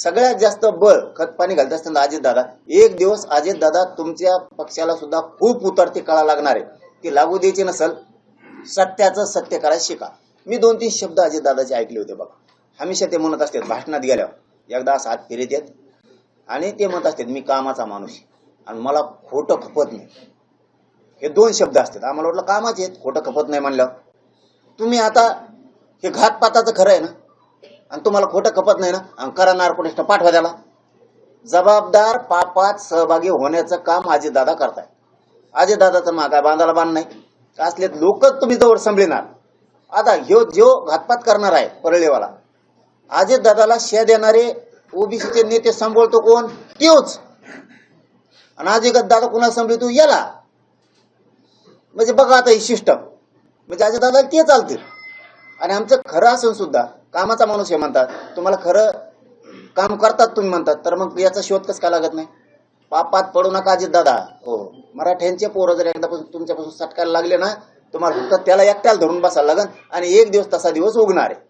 सगळ्यात जास्त बळ खत पाणी घालत असताना अजितदादा, एक दिवस अजितदादा तुमच्या पक्षाला सुद्धा खूप उतरती काळा लागणार आहे, ती लागू द्यायची नसल, सत्याचं सत्य करायला शिका. मी 2-3 शब्द अजितदादाचे ऐकले होते बघा. हमेशा ते म्हणत असतात भाषणात गेल्यावर एकदा असं हात फिरत येत आणि ते म्हणत असतात मी कामाचा माणूस आणि मला खोटं खपत नाही. हे 2 शब्द असतात. आम्हाला वाटलं कामाचे आहेत, खोटं खपत नाही म्हणल्यावर. तुम्ही आता हे घातपाताचं खरं आहे ना, आणि तुम्हाला खोटं खपत नाही ना, आणि करा नार्कोटिस्ट पाठवा त्याला. जबाबदार पापात सहभागी होण्याचं काम अजितदादा करताय. अजितदादाचं मागा बांधायला बांध नाही, असले लोकच तुम्ही जवळ संभळणार. आता ह्यो जो घातपात करणार आहे परळेवाला, अजितदादाला शे देणारे ओबीसीचे नेते सांभाळतो कोण? त्योच. आणि अजितदादा कुणाला सांभाळतो? याला. म्हणजे बघा आता ही सिस्टम, म्हणजे अजितदादा ते चालतील. आणि आमचं खरं असून सुद्धा कामाचा माणूस हे म्हणतात, तुम्हाला खरं काम करतात तुम्ही म्हणतात, तर मग याचा शोध कसं काय लागत नाही? पापात पडू नका अजितदादा. हो, मराठ्यांचे पोरं जर एकदा तुमच्यापासून सटकायला लागले ना, तुम्हाला फक्त त्याला एकट्याला धरून बसायला लागेल आणि एक दिवस तसा दिवस उगणार आहे.